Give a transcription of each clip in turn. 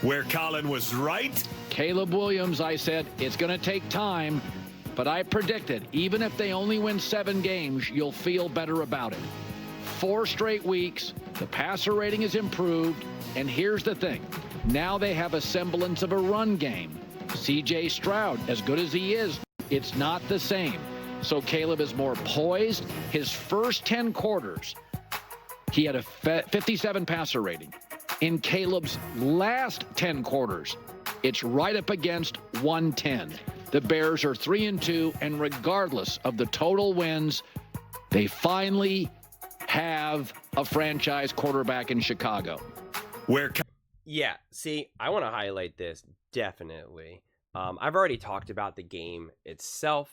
where Colin was right. Caleb Williams, I said, it's going to take time, but I predicted, even if they only win 7 games, you'll feel better about it. 4 straight weeks, the passer rating is improved, and here's the thing. Now they have a semblance of a run game. C.J. Stroud, as good as he is, it's not the same. So Caleb is more poised. His first 10 quarters, he had a 57 passer rating. In Caleb's last 10 quarters, it's right up against 110. The Bears are 3-2, and regardless of the total wins, they finally have a franchise quarterback in Chicago. Yeah, see, I want to highlight this, definitely. I've already talked about the game itself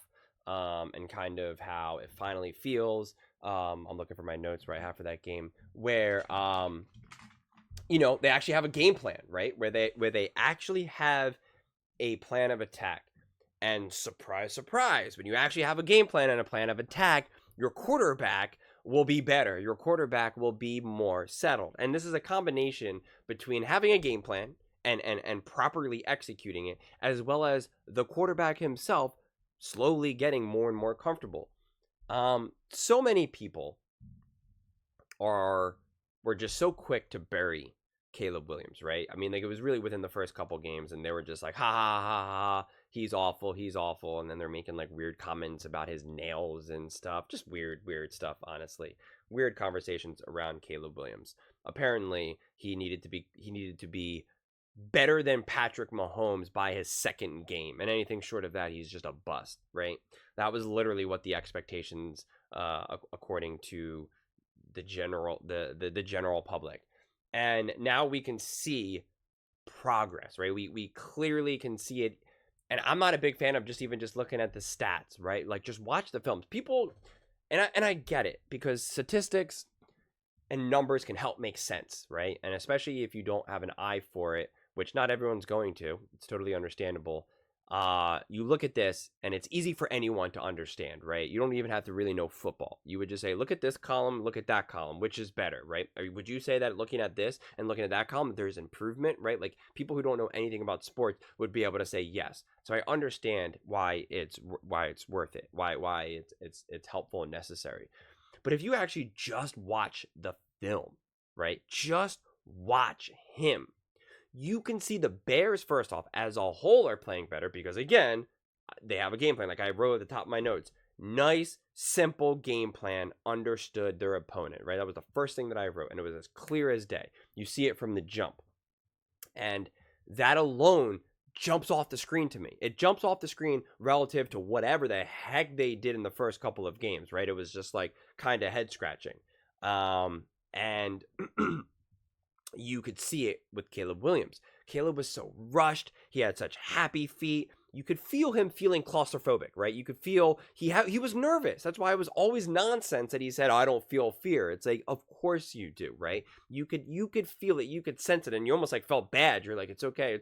and kind of how it finally feels. I'm looking for my notes right after that game where, they actually have a game plan, right? Where they actually have a plan of attack. And surprise, surprise, when you actually have a game plan and a plan of attack, your quarterback will be better. Your quarterback will be more settled. And this is a combination between having a game plan and properly executing it, as well as the quarterback himself slowly getting more and more comfortable. So many people were just so quick to bury Caleb Williams, right? I mean, like, it was really within the first couple games, and they were just like, ha ha ha ha, he's awful, and then they're making like weird comments about his nails and stuff, just weird stuff, honestly. Weird conversations around Caleb Williams. Apparently, he needed to be better than Patrick Mahomes by his second game, and anything short of that, he's just a bust, right? That was literally what the expectations, according to the general public. And now we can see progress, right? We clearly can see it. And I'm not a big fan of just looking at the stats, right? Like, just watch the films. People, and I get it, because statistics and numbers can help make sense, right? And especially if you don't have an eye for it, which not everyone's going to. It's totally understandable. You look at this, and it's easy for anyone to understand, right? You don't even have to really know football. You would just say, look at this column, look at that column, which is better, right? Or would you say that looking at this and looking at that column, there's improvement, right? Like, people who don't know anything about sports would be able to say yes. So I understand why it's worth it, why it's helpful and necessary. But if you actually just watch the film, right? Just watch him. You can see the Bears, first off, as a whole are playing better because, again, they have a game plan. Like I wrote at the top of my notes, nice, simple game plan, understood their opponent, right? That was the first thing that I wrote, and it was as clear as day. You see it from the jump. And that alone jumps off the screen to me. It jumps off the screen relative to whatever the heck they did in the first couple of games, right? It was just like kind of head scratching. And you could see it with Caleb Williams. Caleb was so rushed. He had such happy feet. You could feel him feeling claustrophobic, right? You could feel he was nervous. That's why it was always nonsense that he said, I don't feel fear. It's like, of course you do, right? You could feel it. You could sense it, and you almost like felt bad. You're like, it's okay.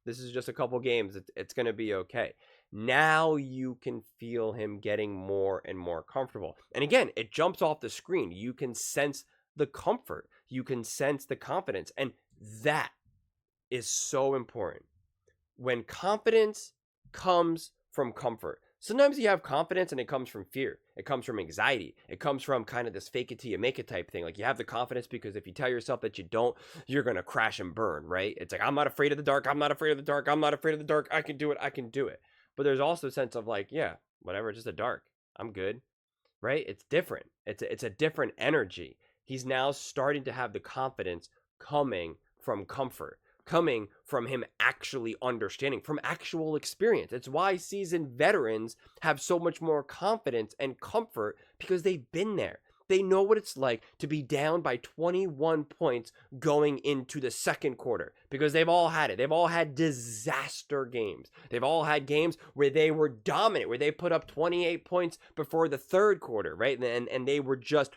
This is just a couple games. It's going to be okay. Now you can feel him getting more and more comfortable. And again, it jumps off the screen. You can sense the comfort. You can sense the confidence. And that is so important. When confidence comes from comfort. Sometimes you have confidence and it comes from fear. It comes from anxiety. It comes from kind of this fake it till you make it type thing. Like, you have the confidence because if you tell yourself that you don't, you're going to crash and burn, right? It's like, I'm not afraid of the dark. I'm not afraid of the dark. I'm not afraid of the dark. I can do it. But there's also a sense of like, yeah, whatever, just the dark. I'm good, right? It's different. It's a different energy. He's now starting to have the confidence coming from comfort, coming from him actually understanding, from actual experience. It's why seasoned veterans have so much more confidence and comfort, because they've been there. They know what it's like to be down by 21 points going into the second quarter, because they've all had it. They've all had disaster games. They've all had games where they were dominant, where they put up 28 points before the third quarter, right? And they were just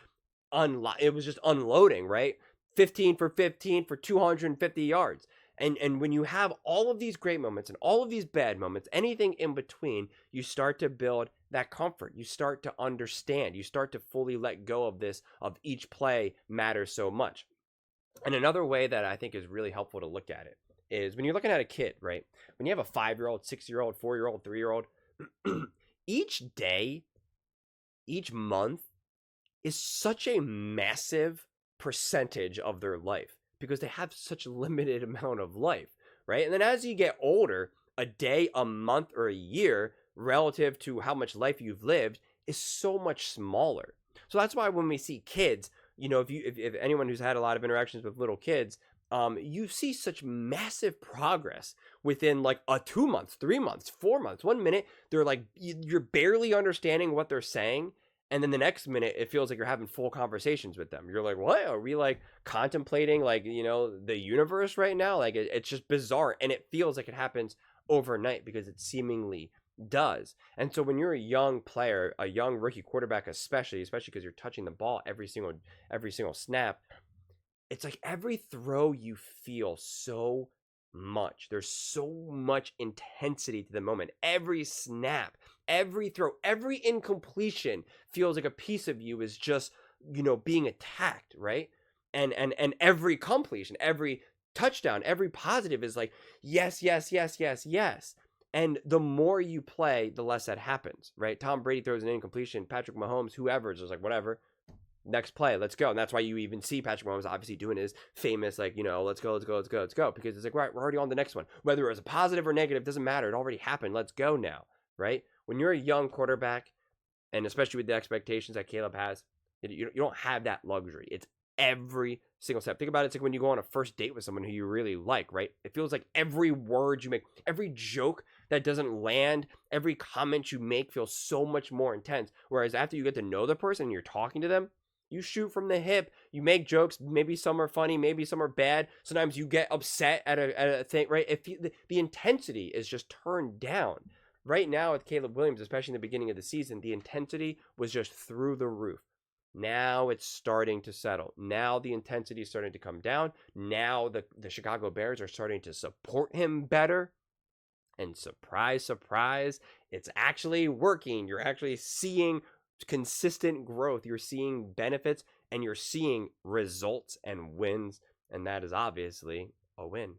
it was just unloading, right? 15 for 15 for 250 yards. And when you have all of these great moments and all of these bad moments, anything in between, you start to build that comfort. You start to understand. You start to fully let go of this, of each play matters so much. And another way that I think is really helpful to look at it is when you're looking at a kid, right? When you have a 5-year-old, 6-year-old, 4-year-old, 3-year-old, each day, each month is such a massive percentage of their life because they have such a limited amount of life, right? And then as you get older, a day, a month, or a year relative to how much life you've lived is so much smaller. So that's why when we see kids, if anyone who's had a lot of interactions with little kids, you see such massive progress within like a 2 months, 3 months, 4 months. 1 minute, they're like, you're barely understanding what they're saying. And then the next minute, it feels like you're having full conversations with them. You're like, what? Are we like contemplating like, the universe right now? Like it's just bizarre. And it feels like it happens overnight because it seemingly does. And so when you're a young player, a young rookie quarterback, especially because you're touching the ball every single snap, it's like every throw you feel so much. There's so much intensity to the moment. Every snap, every throw, every incompletion feels like a piece of you is just, being attacked, right? And every completion, every touchdown, every positive is like, yes, yes, yes, yes, yes. And the more you play, the less that happens, right? Tom Brady throws an incompletion. Patrick Mahomes, whoever, is just like, whatever. Next play, let's go. And that's why you even see Patrick Mahomes obviously doing his famous, like, let's go. Because it's like, right, we're already on the next one. Whether it was a positive or negative, doesn't matter. It already happened. Let's go now, right? When you're a young quarterback, and especially with the expectations that Caleb has, you don't have that luxury. It's every single step. Think about it. It's like when you go on a first date with someone who you really like, right? It feels like every word you make, every joke that doesn't land, every comment you make feels so much more intense. Whereas after you get to know the person and you're talking to them, you shoot from the hip. You make jokes. Maybe some are funny. Maybe some are bad. Sometimes you get upset at a thing, right? If the intensity is just turned down. Right now with Caleb Williams, especially in the beginning of the season, the intensity was just through the roof. Now it's starting to settle. Now the intensity is starting to come down. Now the Chicago Bears are starting to support him better. And surprise, surprise, it's actually working. You're actually seeing consistent growth. You're seeing benefits and you're seeing results and wins. And that is obviously a win.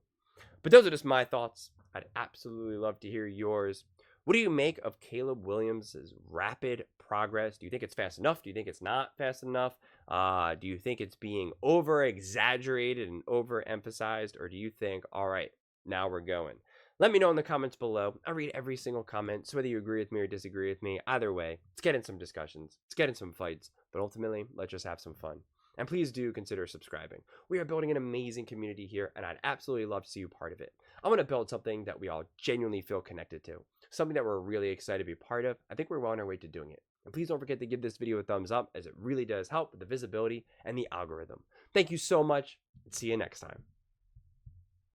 But those are just my thoughts. I'd absolutely love to hear yours. What do you make of Caleb Williams' rapid progress? Do you think it's fast enough? Do you think it's not fast enough? Do you think it's being over-exaggerated and overemphasized? Or do you think, all right, now we're going? Let me know in the comments below. I read every single comment, so whether you agree with me or disagree with me, either way, let's get in some discussions. Let's get in some fights. But ultimately, let's just have some fun. And please do consider subscribing. We are building an amazing community here, and I'd absolutely love to see you part of it. I want to build something that we all genuinely feel connected to. Something that we're really excited to be part of. I think we're well on our way to doing it. And please don't forget to give this video a thumbs up, as it really does help with the visibility and the algorithm. Thank you so much, and see you next time.